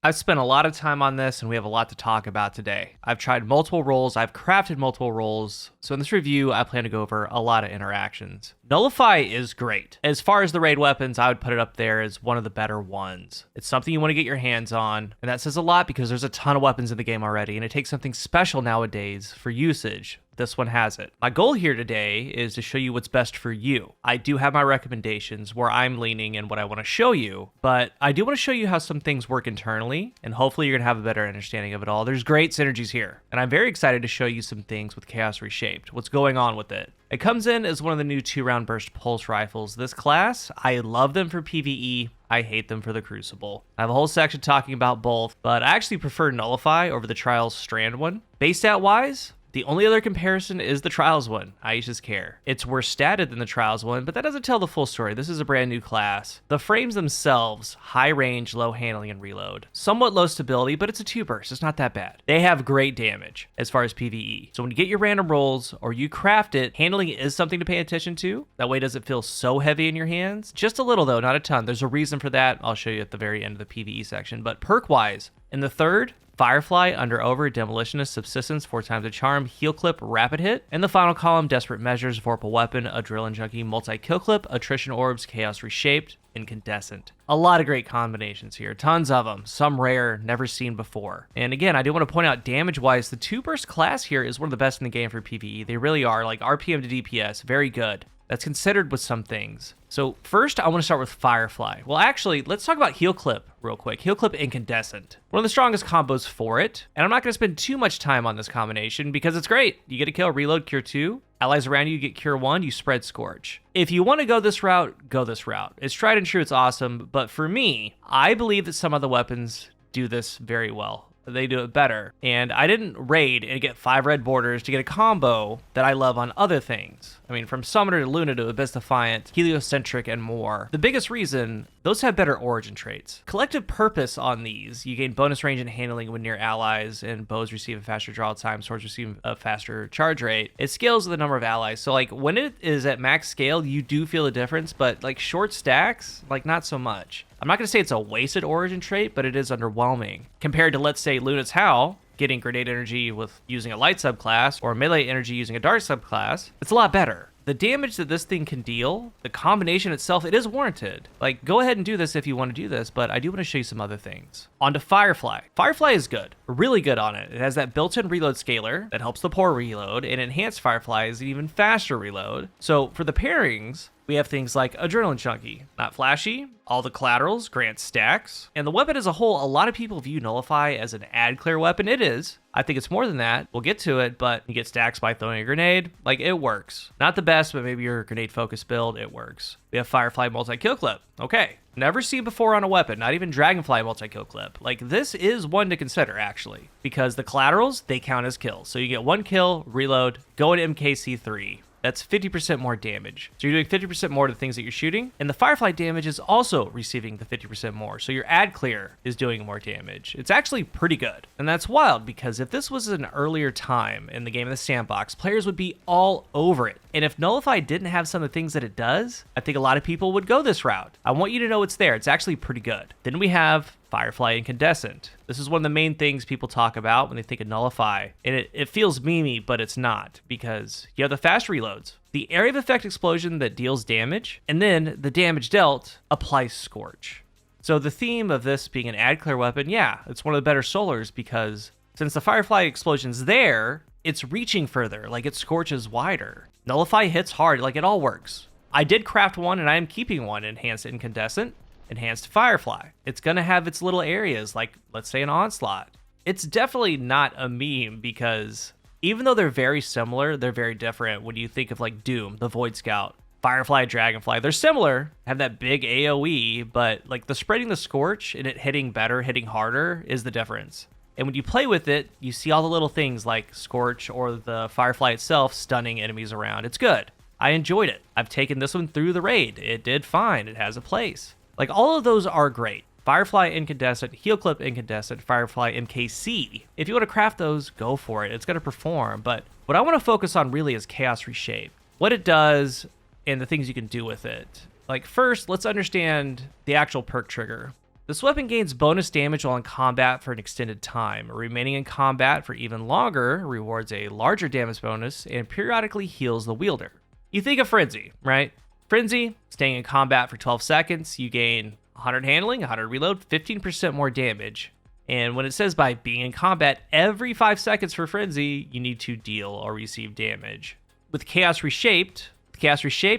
I've spent a lot of time on this and we have a lot to talk about today. I've tried multiple roles, I've crafted multiple roles, so in this review I plan to go over a lot of interactions. Nullify is great. As far as the raid weapons, I would put it up there as one of the better ones. It's something you want to get your hands on, and that says a lot because there's a ton of weapons in the game already, and it takes something special nowadays for usage. This one has it. My goal here today is to show you what's best for you. I do have my recommendations where I'm leaning and what I want to show you, but I do want to show you how some things work internally, and hopefully you're going to have a better understanding of it all. There's great synergies here, and I'm very excited to show you some things with Chaos Reshaped, what's going on with it. It comes in as one of the new 2-round burst pulse rifles. This class, I love them for PvE. I hate them for the Crucible. I have a whole section talking about both, but I actually prefer Nullify over the Trials Strand one. Base stat wise, the only other comparison is the Trials one, Aisha's Care. It's worse statted than the Trials one, but that doesn't tell the full story. This is a brand new class. The frames themselves, high range, low handling, and reload. Somewhat low stability, but it's a 2-burst. It's not that bad. They have great damage as far as PvE. So when you get your random rolls or you craft it, handling is something to pay attention to. That way it doesn't feel so heavy in your hands. Just a little though, not a ton. There's a reason for that. I'll show you at the very end of the PvE section. But perk-wise, in the third, Firefly, Under Over, Demolitionist, Subsistence, 4 times a Charm, Heal Clip, Rapid Hit. In the final column, Desperate Measures, Vorpal Weapon, Adrenaline Junkie, Multi-Kill Clip, Attrition Orbs, Chaos Reshaped, Incandescent. A lot of great combinations here, tons of them, some rare, never seen before. And again, I do want to point out damage-wise, the 2-burst class here is one of the best in the game for PvE. They really are, like RPM to DPS, very good. That's considered with some things. So first, I want to start with Firefly. Well, actually, let's talk about Heal Clip real quick. Heal Clip Incandescent. One of the strongest combos for it. And I'm not going to spend too much time on this combination because it's great. You get a kill, reload, cure 2. Allies around you get cure 1, you spread Scorch. If you want to go this route, go this route. It's tried and true, it's awesome. But for me, I believe that some other weapons do this very well. They do it better. And I didn't raid and get 5 red borders to get a combo that I love on other things. I mean, from Summoner to Luna to Abyss Defiant, Heliocentric, and more. The biggest reason, those have better origin traits. Collective purpose on these, you gain bonus range and handling when near allies, and bows receive a faster draw time, swords receive a faster charge rate. It scales with the number of allies. So like when it is at max scale, you do feel a difference, but like short stacks, like not so much. I'm not going to say it's a wasted origin trait, but it is underwhelming. Compared to, let's say, Luna's Howl, getting grenade energy with using a light subclass, or melee energy using a dark subclass, it's a lot better. The damage that this thing can deal, the combination itself, it is warranted. Like, go ahead and do this if you want to do this, but I do want to show you some other things. On to Firefly. Firefly is good, really good on it. It has that built-in reload scaler that helps the poor reload, and Enhanced Firefly is an even faster reload. So for the pairings, we have things like Adrenaline Junkie, not flashy, all the collaterals grant stacks, and the weapon as a whole, a lot of people view Nullify as an ad clear weapon. It is. I think it's more than that. We'll get to it, but you get stacks by throwing a grenade. Like, it works. Not the best, but maybe your grenade focus build, it works. We have Firefly Multi-Kill Clip. Okay. Never seen before on a weapon, not even Dragonfly Multi-Kill Clip. Like, this is one to consider, actually, because the collaterals, they count as kills. So you get 1 kill, reload, go into MKC3. That's 50% more damage. So you're doing 50% more to the things that you're shooting. And the Firefly damage is also receiving the 50% more. So your ad clear is doing more damage. It's actually pretty good. And that's wild because if this was an earlier time in the game of the sandbox, players would be all over it. And if Nullify didn't have some of the things that it does, I think a lot of people would go this route. I want you to know it's there. It's actually pretty good. Then we have Firefly Incandescent. This is one of the main things people talk about when they think of Nullify. And it feels memey, but it's not, because you have the fast reloads, the area of effect explosion that deals damage, and then the damage dealt applies Scorch. So the theme of this being an ad clear weapon, yeah, it's one of the better solars because since the Firefly explosion's there, it's reaching further, like it scorches wider. Nullify hits hard, like it all works. I did craft one and I am keeping one, Enhanced Incandescent. Enhanced Firefly. It's going to have its little areas, like, let's say, an Onslaught. It's definitely not a meme because even though they're very similar, they're very different when you think of, like, Doom, the Void Scout, Firefly, Dragonfly. They're similar, have that big AoE, but, like, the spreading the Scorch and it hitting better, hitting harder is the difference. And when you play with it, you see all the little things like Scorch or the Firefly itself stunning enemies around. It's good. I enjoyed it. I've taken this one through the raid. It did fine. It has a place. Like, all of those are great. Firefly Incandescent, Heal Clip Incandescent, Firefly MKC. If you want to craft those, go for it. It's going to perform. But what I want to focus on really is Chaos Reshape. What it does and the things you can do with it. Like, first, let's understand the actual perk trigger. This weapon gains bonus damage while in combat for an extended time. Remaining in combat for even longer rewards a larger damage bonus and periodically heals the wielder. You think of Frenzy, right? Frenzy, staying in combat for 12 seconds, you gain 100 handling, 100 reload, 15% more damage. And when it says by being in combat every 5 seconds for Frenzy, you need to deal or receive damage. With Chaos Reshaped,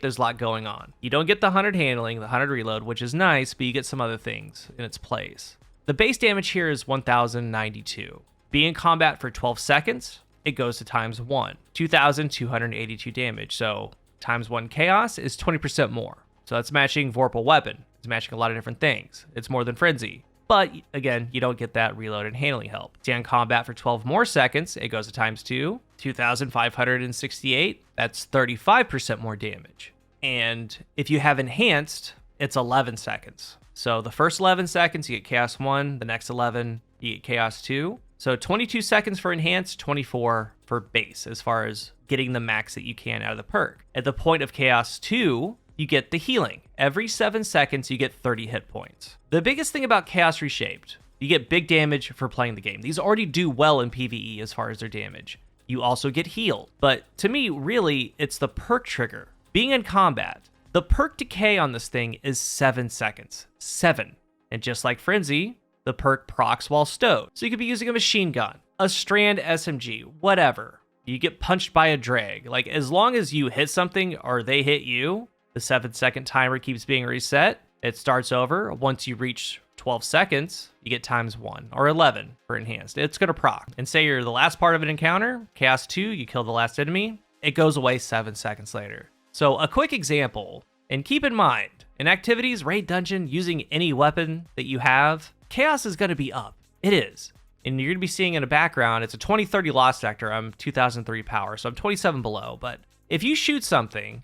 there's a lot going on. You don't get the 100 handling, the 100 reload, which is nice, but you get some other things in its place. The base damage here is 1092. Being in combat for 12 seconds, it goes to times 1, 2282 damage. So times 1 chaos is 20% more. So that's matching Vorpal weapon. It's matching a lot of different things. It's more than Frenzy. But again, you don't get that reload and handling help. Stay in combat for 12 more seconds, it goes to times 2, 2568. That's 35% more damage. And if you have enhanced, it's 11 seconds. So the first 11 seconds, you get Chaos 1. The next 11, you get Chaos 2. So 22 seconds for enhanced, 24 for base, as far as getting the max that you can out of the perk. At the point of Chaos 2, you get the healing. Every 7 seconds, you get 30 hit points. The biggest thing about Chaos Reshaped, you get big damage for playing the game. These already do well in PvE as far as their damage. You also get healed. But to me, really, it's the perk trigger. Being in combat, the perk decay on this thing is 7 seconds. 7. And just like Frenzy, the perk procs while stowed. So you could be using a machine gun, a strand SMG, whatever. You get punched by a drag. Like, as long as you hit something or they hit you, the 7-second timer keeps being reset. It starts over. Once you reach 12 seconds, you get times 1 or 11 for enhanced. It's going to proc. And say you're the last part of an encounter, Chaos 2, you kill the last enemy, it goes away 7 seconds later. So a quick example, and keep in mind, in activities, raid dungeon, using any weapon that you have, Chaos is going to be up. It is. And you're going to be seeing in the background, it's a 2030 loss vector. I'm 2003 power, so I'm 27 below. But if you shoot something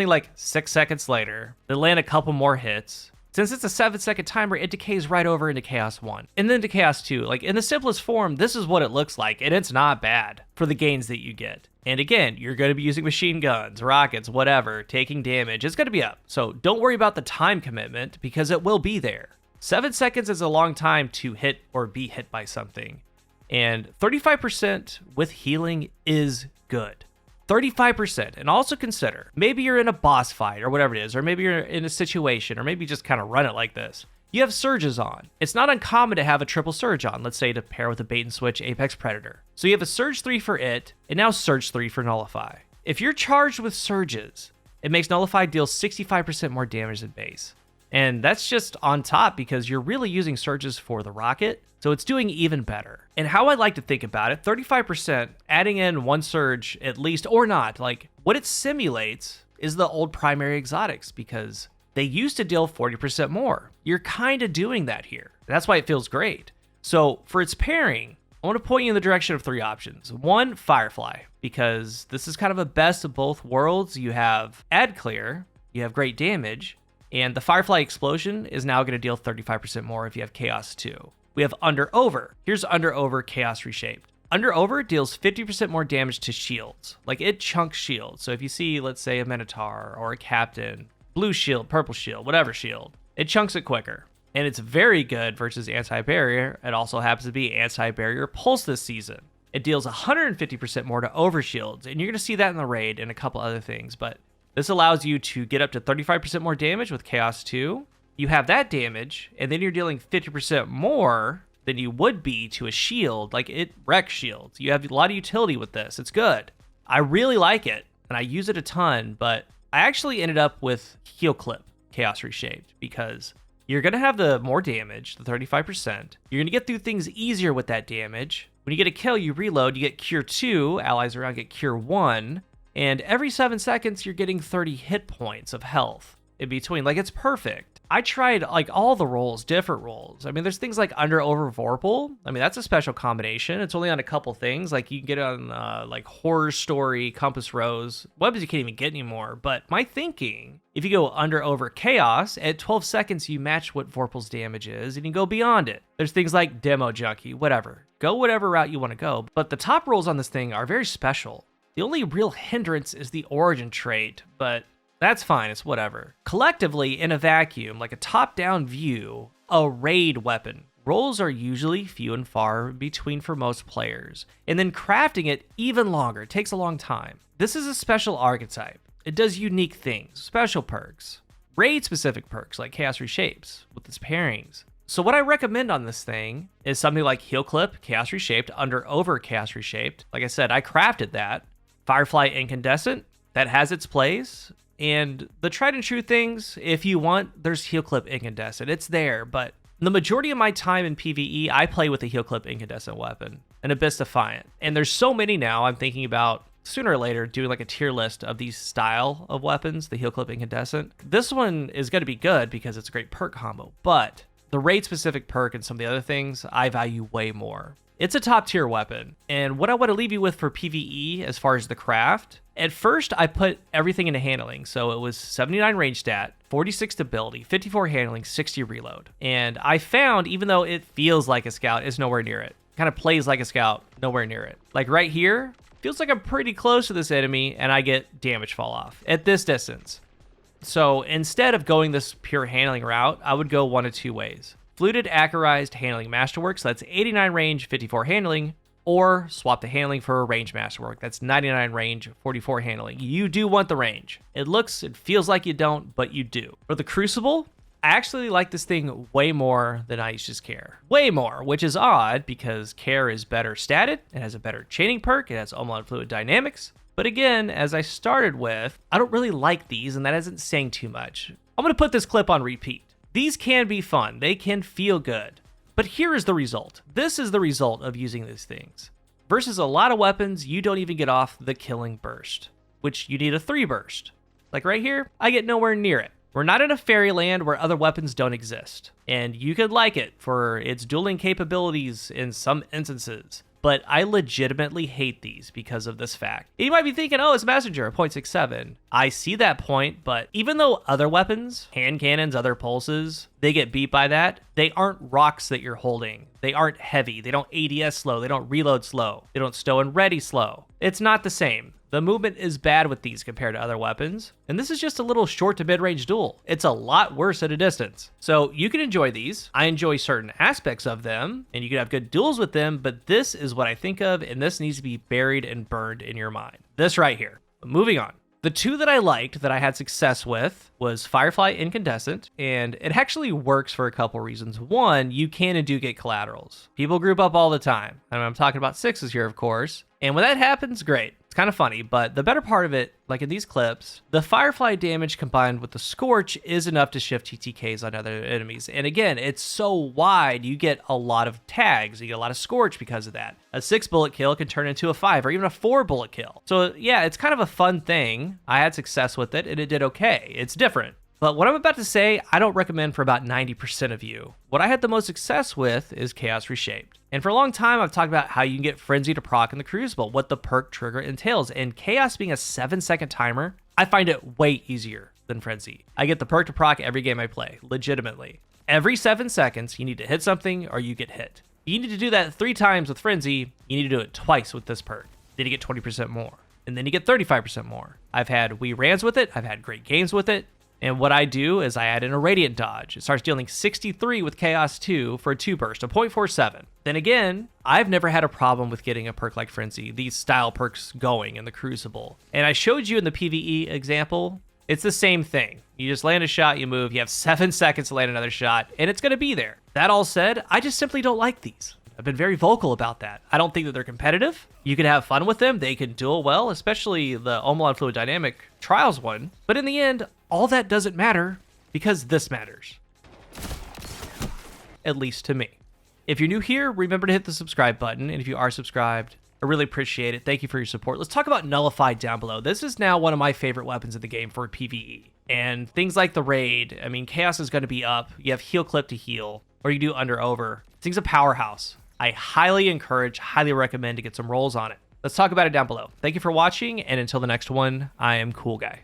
like 6 seconds later, then land a couple more hits. Since it's a 7-second timer, it decays right over into Chaos 1 and then to Chaos 2. Like, in the simplest form, this is what it looks like, and it's not bad for the gains that you get. And again, you're going to be using machine guns, rockets, whatever, taking damage. It's going to be up. So don't worry about the time commitment, because it will be there. 7 seconds is a long time to hit or be hit by something. And 35% with healing is good. 35%. And also consider, maybe you're in a boss fight or whatever it is, or maybe you're in a situation, or maybe just kind of run it like this. You have surges on. It's not uncommon to have a triple surge on, let's say to pair with a bait and switch Apex Predator. So you have a surge 3 for it, and now surge 3 for Nullify. If you're charged with surges, it makes Nullify deal 65% more damage than base. And that's just on top because you're really using surges for the rocket, so it's doing even better. And how I like to think about it, 35%, adding in one surge at least, or not, like what it simulates is the old primary exotics, because they used to deal 40% more. You're kind of doing that here. That's why it feels great. So for its pairing, I want to point you in the direction of 3 options. 1, Firefly, because this is kind of a best of both worlds. You have ad clear, you have great damage, and the Firefly Explosion is now going to deal 35% more if you have Chaos 2. We have Under Over. Here's Under Over Chaos Reshaped. Under Over deals 50% more damage to shields. Like, it chunks shields. So if you see, let's say, a Minotaur or a Captain, blue shield, purple shield, whatever shield, it chunks it quicker. And it's very good versus Anti-Barrier. It also happens to be Anti-Barrier Pulse this season. It deals 150% more to overshields, and you're going to see that in the raid and a couple other things, but this allows you to get up to 35% more damage with Chaos 2. You have that damage, and then you're dealing 50% more than you would be to a shield. Like, it wrecks shields. You have a lot of utility with this. It's good. I really like it, and I use it a ton, but I actually ended up with Heal Clip Chaos Reshaped, because you're going to have the more damage, the 35%. You're going to get through things easier with that damage. When you get a kill, you reload, you get Cure 2, allies around get Cure 1, and every 7 seconds, you're getting 30 hit points of health in between. Like, it's perfect. I tried, like, all the roles, different roles. I mean, there's things like Under Over Vorpal. I mean, that's a special combination. It's only on a couple things. Like, you can get it on, like, Horror Story, Compass Rose. Weapons you can't even get anymore. But my thinking, if you go Under Over Chaos, at 12 seconds, you match what Vorpal's damage is, and you go beyond it. There's things like Demo Junkie, whatever. Go whatever route you want to go. But the top roles on this thing are very special. The only real hindrance is the origin trait, but that's fine, it's whatever. Collectively, in a vacuum, like a top-down view, a raid weapon. Rolls are usually few and far between for most players, and then crafting it even longer. It takes a long time. This is a special archetype. It does unique things, special perks, raid-specific perks like Chaos Reshapes with its pairings. So what I recommend on this thing is something like Heal Clip, Chaos Reshaped, Under Over Chaos Reshaped. Like I said, I crafted that. Firefly Incandescent, that has its place. And the tried and true things, if you want, there's Heal Clip Incandescent. It's there, but the majority of my time in PvE, I play with a Heal Clip Incandescent weapon, an Abyss Defiant. And there's so many now, I'm thinking about sooner or later doing like a tier list of these style of weapons, the Heal Clip Incandescent. This one is going to be good because it's a great perk combo, but the raid-specific perk and some of the other things, I value way more. It's a top-tier weapon, and what I want to leave you with for PvE as far as the craft, at first I put everything into handling, so it was 79 range stat, 46 ability, 54 handling, 60 reload. And I found, even though it feels like a scout, it's nowhere near it. Kind of plays like a scout, nowhere near it. Like right here, feels like I'm pretty close to this enemy, and I get damage fall off at this distance. So instead of going this pure handling route, I would go one of two ways. Fluted Accurized Handling Masterwork, so that's 89 range, 54 handling, or swap the handling for a range Masterwork, that's 99 range, 44 handling. You do want the range. It feels like you don't, but you do. For the Crucible, I actually like this thing way more than Aisha's Care. Way more, which is odd because Care is better statted, it has a better chaining perk, it has Omlon Fluid Dynamics. But again, as I started with, I don't really like these, and that isn't saying too much. I'm going to put this clip on repeat. These can be fun. They can feel good. But here is the result. This is the result of using these things. Versus a lot of weapons, you don't even get off the killing burst, which you need a 3 burst. Like right here, I get nowhere near it. We're not in a fairyland where other weapons don't exist. And you could like it for its dueling capabilities in some instances. But I legitimately hate these because of this fact. You might be thinking, oh, it's Messenger, 0.67. I see that point, but even though other weapons, hand cannons, other pulses, they get beat by that, they aren't rocks that you're holding. They aren't heavy. They don't ADS slow. They don't reload slow. They don't stow and ready slow. It's not the same. The movement is bad with these compared to other weapons, and this is just a little short to mid-range duel. It's a lot worse at a distance. So you can enjoy these. I enjoy certain aspects of them, and you can have good duels with them, but this is what I think of, and this needs to be buried and burned in your mind. This right here. Moving on. The two that I liked that I had success with was Firefly Incandescent, and it actually works for a couple reasons. One, you can and do get collaterals. People group up all the time. I mean, I'm talking about 6s here, of course, and when that happens, great. Kind of funny, but the better part of it, like in these clips, the Firefly damage combined with the Scorch is enough to shift TTKs on other enemies. And again, it's so wide, you get a lot of tags, you get a lot of Scorch because of that. A 6 bullet kill can turn into a 5 or even a 4 bullet kill. So yeah, it's kind of a fun thing. I had success with it and it did okay. It's different. But what I'm about to say, I don't recommend for about 90% of you. What I had the most success with is Chaos Reshaped. And for a long time, I've talked about how you can get Frenzy to proc in the Crucible, what the perk trigger entails. And Chaos being a 7-second timer, I find it way easier than Frenzy. I get the perk to proc every game I play, legitimately. Every 7 seconds, you need to hit something or you get hit. You need to do that 3 times with Frenzy, you need to do it twice with this perk. Then you get 20% more. And then you get 35% more. I've had wee rans with it, I've had great games with it. And what I do is I add in a Radiant Dodge. It starts dealing 63 with Chaos 2 for a 2 burst, a 0.47. Then again, I've never had a problem with getting a perk like Frenzy, these style perks going in the Crucible. And I showed you in the PvE example, it's the same thing. You just land a shot, you move, you have 7 seconds to land another shot, and it's gonna be there. That all said, I just simply don't like these. I've been very vocal about that. I don't think that they're competitive. You can have fun with them. They can duel well, especially the Omlon Fluid Dynamic Trials one. But in the end, all that doesn't matter because this matters. At least to me. If you're new here, remember to hit the subscribe button. And if you are subscribed, I really appreciate it. Thank you for your support. Let's talk about Nullify down below. This is now one of my favorite weapons in the game for PvE. And things like the raid, I mean, Chaos is going to be up. You have heal clip to heal, or you do under over. This thing's a powerhouse. I highly encourage, highly recommend to get some rolls on it. Let's talk about it down below. Thank you for watching, and until the next one, I am CoolGuy.